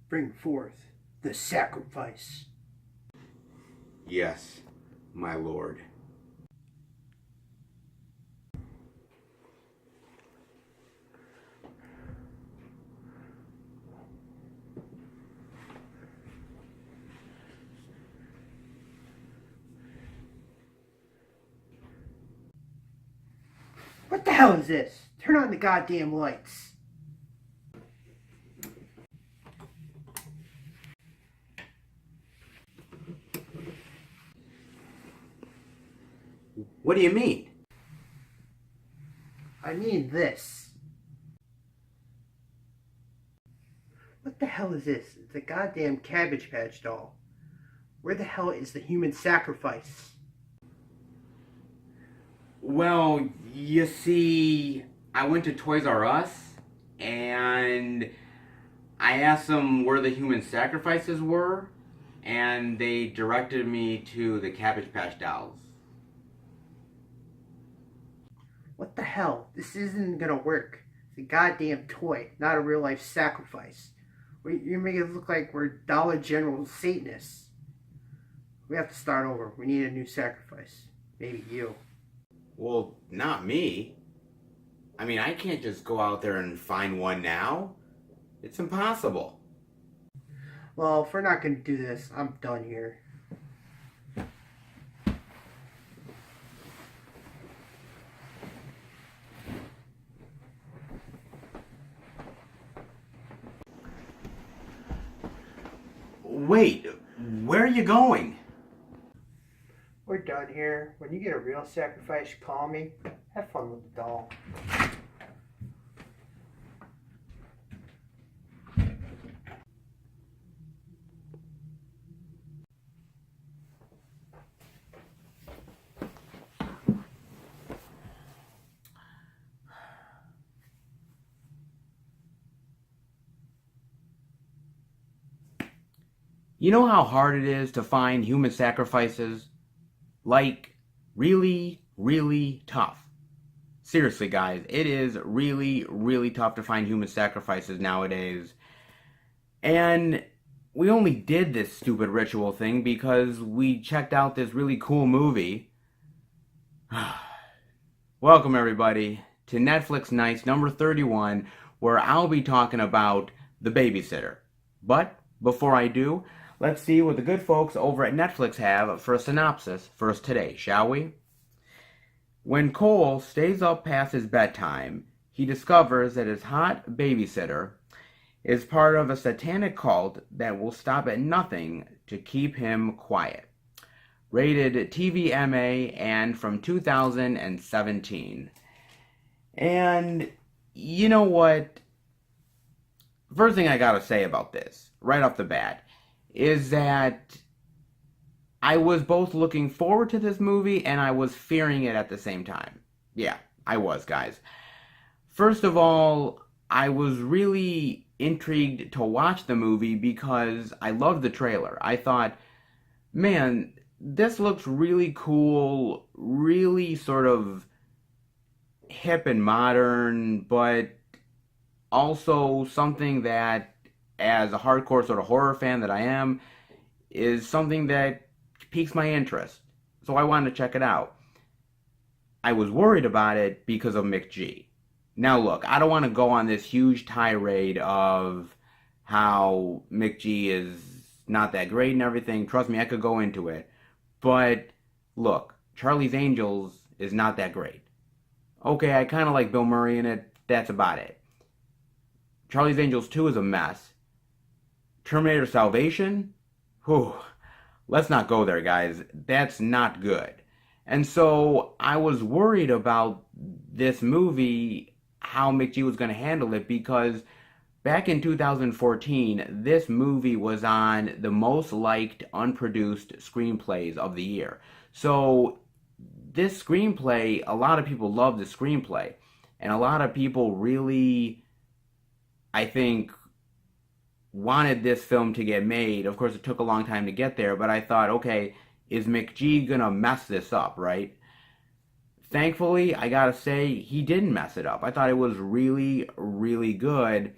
Bring forth the sacrifice. Yes, my lord. What the hell is this? Turn on the goddamn lights. What do you mean? I mean this. What the hell is this? It's a goddamn Cabbage Patch doll. Where the hell is the human sacrifice? Well, you see, I went to Toys R Us and I asked them where the human sacrifices were, and they directed me to the Cabbage Patch dolls. What the hell? This isn't gonna work. It's a goddamn toy, not a real life sacrifice. You're making it look like we're Dollar General Satanists. We have to start over. We need a new sacrifice. Maybe you. Well, not me. I mean, I can't just go out there and find one now. It's impossible. Well, if we're not gonna do this, I'm done here. Wait, where are you going? We're done here. When you get a real sacrifice, call me. Have fun with the doll. You know how hard it is to find human sacrifices? Like, really, really tough. Seriously, guys, it is really, really tough to find human sacrifices nowadays. And we only did this stupid ritual thing because we checked out this really cool movie. Welcome, everybody, to Netflix Nights number 31, where I'll be talking about The Babysitter. But before I do, let's see what the good folks over at Netflix have for a synopsis for us today, shall we? When Cole stays up past his bedtime, he discovers that his hot babysitter is part of a satanic cult that will stop at nothing to keep him quiet. Rated TVMA and from 2017. And you know what? First thing I gotta say about this, right off the bat, is that I was both looking forward to this movie and I was fearing it at the same time. Yeah, I was, guys. First of all, I was really intrigued to watch the movie because I loved the trailer. I thought, man, this looks really cool, really sort of hip and modern, but also something that, as a hardcore sort of horror fan that I am, is something that piques my interest. So I wanted to check it out. I was worried about it because of McG. Now look, I don't want to go on this huge tirade of how McG is not that great and everything. Trust me, I could go into it. But look, Charlie's Angels is not that great. Okay, I kind of like Bill Murray in it. That's about it. Charlie's Angels 2 is a mess. Terminator Salvation? Whew. Let's not go there, guys. That's not good. And so I was worried about this movie, how McG was going to handle it, because back in 2014, this movie was on the most liked unproduced screenplays of the year. So this screenplay, a lot of people love the screenplay. And a lot of people really, I think, wanted this film to get made. Of course, it took a long time to get there, but I thought, okay, is McG gonna mess this up, right? Thankfully, I gotta say, he didn't mess it up. I thought it was really, really good.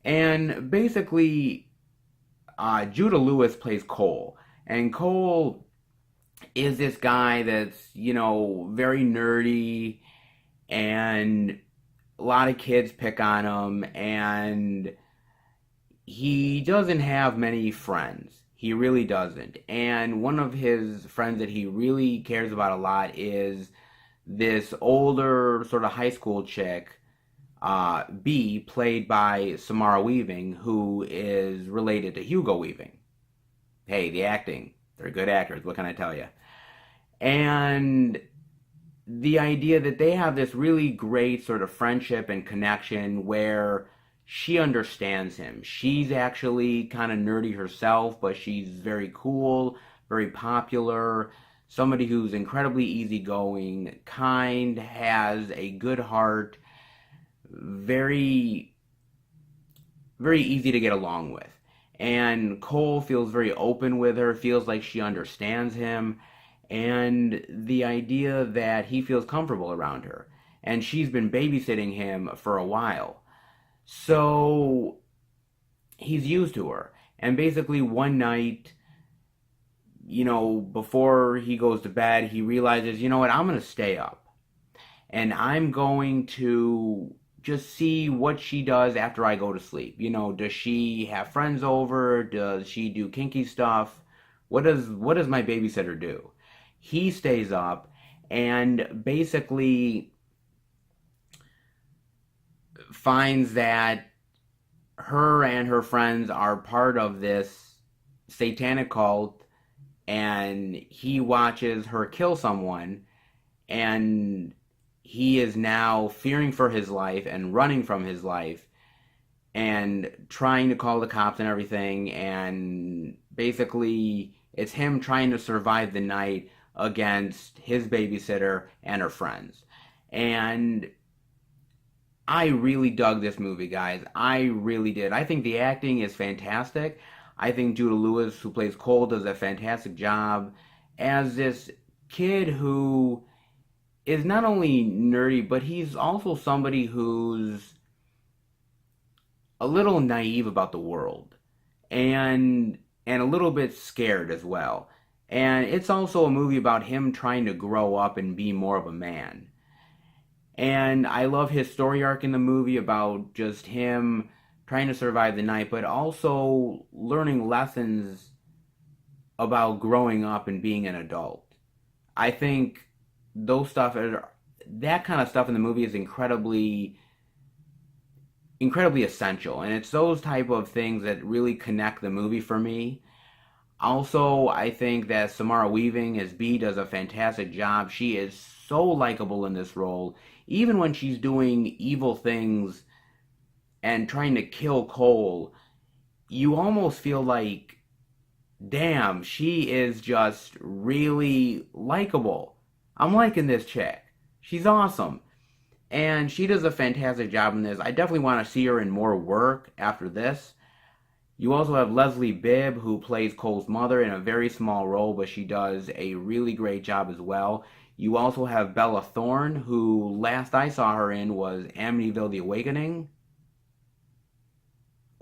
And basically, Judah Lewis plays Cole. And Cole is this guy that's, very nerdy, and a lot of kids pick on him, and he doesn't have many friends. He really doesn't. And one of his friends that he really cares about a lot is this older sort of high school chick, B, played by Samara Weaving, who is related to Hugo Weaving. Hey, the acting. They're good actors, what can I tell you? And the idea that they have this really great sort of friendship and connection where she understands him. She's actually kind of nerdy herself, but she's very cool, very popular, somebody who's incredibly easygoing, kind, has a good heart, very, very easy to get along with. And Cole feels very open with her, feels like she understands him, and the idea that he feels comfortable around her. And she's been babysitting him for a while. So he's used to her. And basically one night, before he goes to bed, he realizes, you know what, I'm going to stay up. And I'm going to just see what she does after I go to sleep. Does she have friends over? Does she do kinky stuff? What does my babysitter do? He stays up and basically finds that her and her friends are part of this satanic cult, and he watches her kill someone, and he is now fearing for his life and running from his life and trying to call the cops and everything, and basically it's him trying to survive the night against his babysitter and her friends. And I really dug this movie, guys. I really did. I think the acting is fantastic. I think Judah Lewis, who plays Cole, does a fantastic job as this kid who is not only nerdy, but he's also somebody who's a little naive about the world and a little bit scared as well. And it's also a movie about him trying to grow up and be more of a man. And I love his story arc in the movie about just him trying to survive the night, but also learning lessons about growing up and being an adult. I think that kind of stuff in the movie is incredibly essential, and it's those type of things that really connect the movie for me. Also, I think that Samara Weaving as Bee does a fantastic job. She is so likable in this role, even when she's doing evil things and trying to kill Cole. You almost feel like, damn, she is just really likable. I'm liking this chick. She's awesome. And she does a fantastic job in this. I definitely want to see her in more work after this. You also have Leslie Bibb, who plays Cole's mother in a very small role, but she does a really great job as well. You also have Bella Thorne, who last I saw her in was Amityville: The Awakening.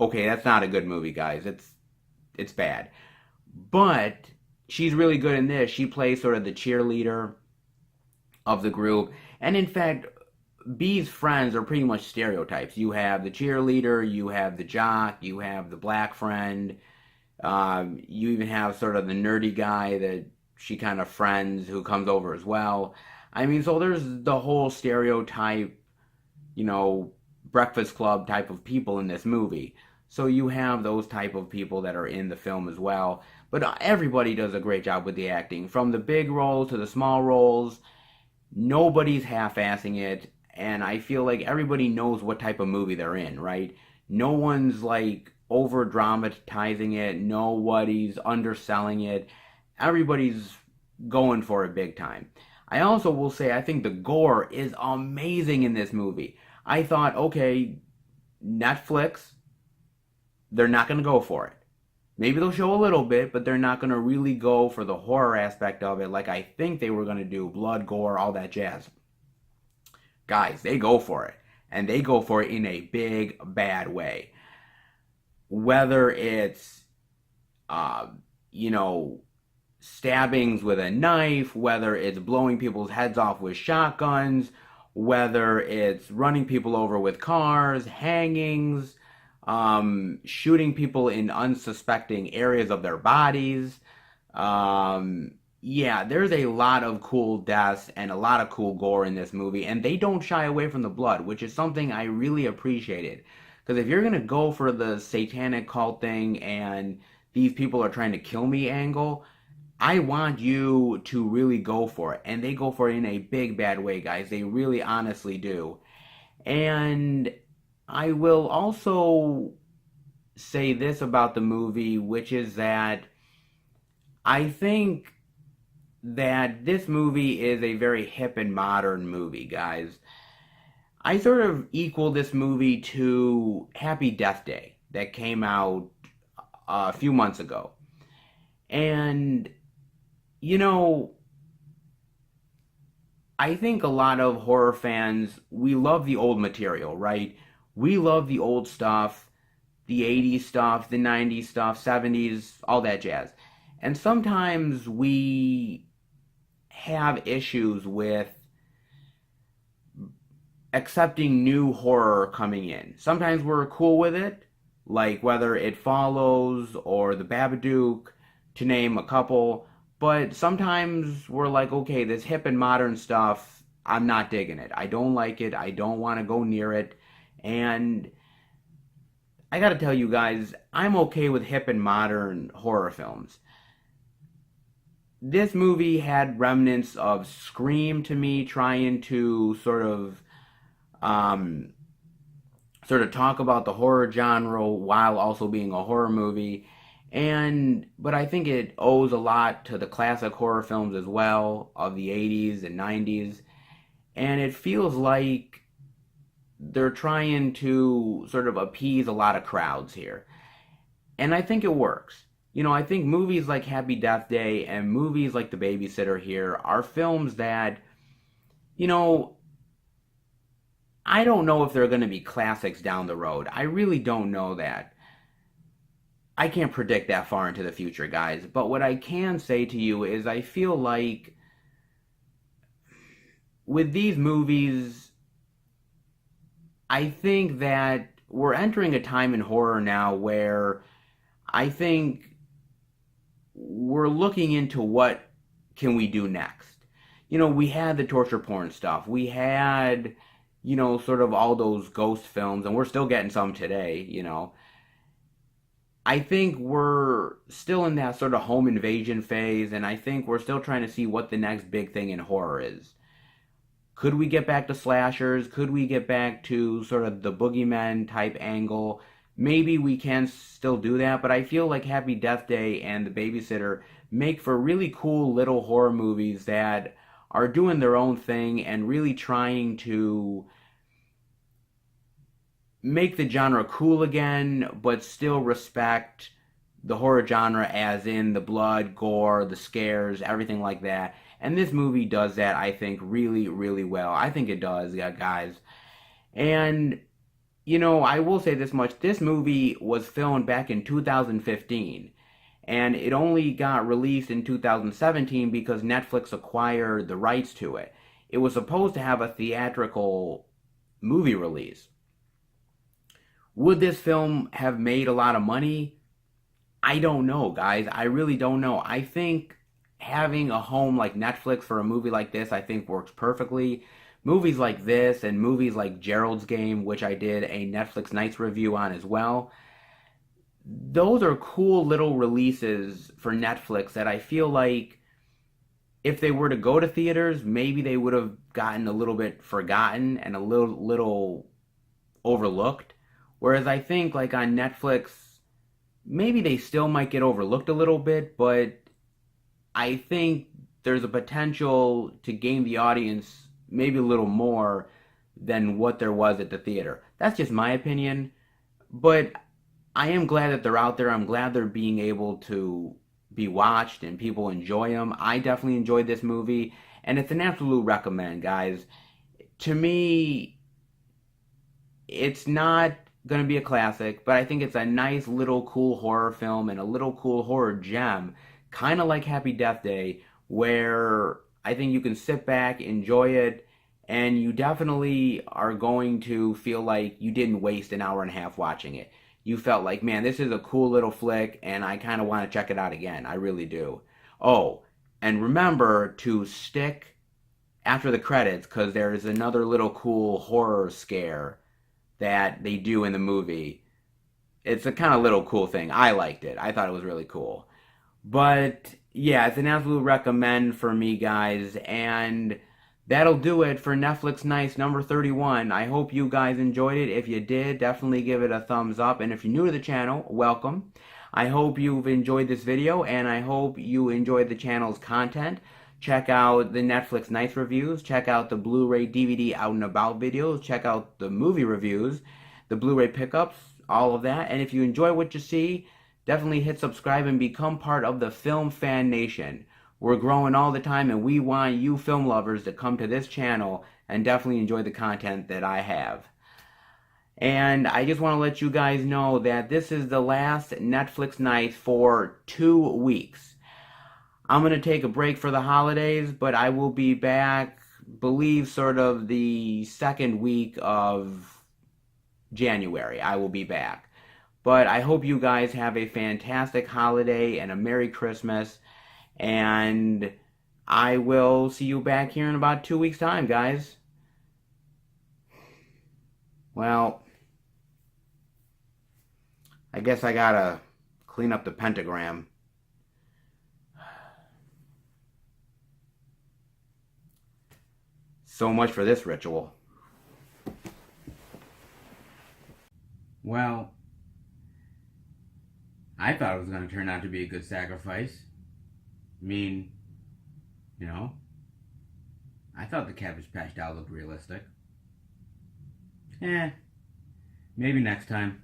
Okay, that's not a good movie, guys. It's bad. But she's really good in this. She plays sort of the cheerleader of the group. And in fact, Bee's friends are pretty much stereotypes. You have the cheerleader, you have the jock, you have the black friend, you even have sort of the nerdy guy that she kind of friends who comes over as well. I mean, so there's the whole stereotype, Breakfast Club type of people in this movie. So you have those type of people that are in the film as well. But everybody does a great job with the acting. From the big roles to the small roles, nobody's half-assing it. And I feel like everybody knows what type of movie they're in, right? No one's like over-dramatizing it. Nobody's underselling it. Everybody's going for it big time. I also will say I think the gore is amazing in this movie. I thought, okay, Netflix, they're not going to go for it. Maybe they'll show a little bit, but they're not going to really go for the horror aspect of it like I think they were going to do. Blood, gore, all that jazz. Guys, they go for it. And they go for it in a big, bad way. Whether it's uh, you know, stabbings with a knife, whether it's blowing people's heads off with shotguns, whether it's running people over with cars, hangings, shooting people in unsuspecting areas of their bodies. Yeah, there's a lot of cool deaths and a lot of cool gore in this movie, and they don't shy away from the blood, which is something I really appreciated. Because if you're gonna go for the satanic cult thing and these people are trying to kill me angle, I want you to really go for it. And they go for it in a big bad way, guys. They really honestly do. And I will also say this about the movie, which is that I think that this movie is a very hip and modern movie, guys. I sort of equal this movie to Happy Death Day that came out a few months ago. And, you know, I think a lot of horror fans, we love the old material, right? We love the old stuff, the 80s stuff, the 90s stuff, 70s, all that jazz. And sometimes we have issues with accepting new horror coming in. Sometimes we're cool with it, like whether It Follows or The Babadook, to name a couple. But sometimes we're like, okay, this hip and modern stuff, I'm not digging it. I don't like it. I don't want to go near it. And I gotta tell you guys, I'm okay with hip and modern horror films. This movie had remnants of Scream to me, trying to um, sort of talk about the horror genre while also being a horror movie. But I think it owes a lot to the classic horror films as well of the 80s and 90s. And it feels like they're trying to sort of appease a lot of crowds here. And I think it works. I think movies like Happy Death Day and movies like The Babysitter here are films that, you know, I don't know if they're going to be classics down the road. I really don't know that. I can't predict that far into the future, guys. But what I can say to you is I feel like with these movies, I think that we're entering a time in horror now where I think we're looking into what can we do next. We had the torture porn stuff. We had, sort of all those ghost films, and we're still getting some today. I think we're still in that sort of home invasion phase, and I think we're still trying to see what the next big thing in horror is. Could we get back to slashers? Could we get back to sort of the boogeyman type angle? Maybe we can still do that, but I feel like Happy Death Day and The Babysitter make for really cool little horror movies that are doing their own thing and really trying to make the genre cool again, but still respect the horror genre as in the blood, gore, the scares, everything like that. And this movie does that, I think, really, really well. I think it does, yeah, guys. And, I will say this much. This movie was filmed back in 2015. And it only got released in 2017 because Netflix acquired the rights to it. It was supposed to have a theatrical movie release. Would this film have made a lot of money? I don't know, guys. I really don't know. I think having a home like Netflix for a movie like this, I think works perfectly. Movies like this and movies like Gerald's Game, which I did a Netflix Nights review on as well, those are cool little releases for Netflix that I feel like if they were to go to theaters, maybe they would have gotten a little bit forgotten and a little overlooked. Whereas I think like on Netflix, maybe they still might get overlooked a little bit, but I think there's a potential to gain the audience maybe a little more than what there was at the theater. That's just my opinion, but I am glad that they're out there. I'm glad they're being able to be watched and people enjoy them. I definitely enjoyed this movie, and it's an absolute recommend, guys. To me, it's not going to be a classic, but I think it's a nice little cool horror film and a little cool horror gem, kind of like Happy Death Day, where I think you can sit back, enjoy it, and you definitely are going to feel like you didn't waste an hour and a half watching it. You felt like, man, this is a cool little flick, and I kind of want to check it out again. I really do. Oh, and remember to stick after the credits, because there's another little cool horror scare that they do in the movie. It's a kind of little cool thing. I liked it. I thought it was really cool. But yeah, it's an absolute recommend for me, guys. And that'll do it for Netflix Nights number 31. I hope you guys enjoyed it. If you did, definitely give it a thumbs up. And if you're new to the channel, welcome. I hope you've enjoyed this video, and I hope you enjoyed the channel's content. Check out the Netflix Nights reviews. Check out the Blu-ray DVD out and about videos. Check out the movie reviews, the Blu-ray pickups, all of that. And if you enjoy what you see, definitely hit subscribe and become part of the Film Fan Nation. We're growing all the time, and we want you film lovers to come to this channel and definitely enjoy the content that I have. And I just want to let you guys know that this is the last Netflix night for 2 weeks. I'm going to take a break for the holidays, but I will be back, believe, sort of the second week of January. I will be back. But I hope you guys have a fantastic holiday and a Merry Christmas. And I will see you back here in about 2 weeks' time, guys. Well, I guess I gotta clean up the pentagram. So much for this ritual. Well, I thought it was going to turn out to be a good sacrifice. I mean, you know, I thought the Cabbage Patch doll looked realistic. Maybe next time.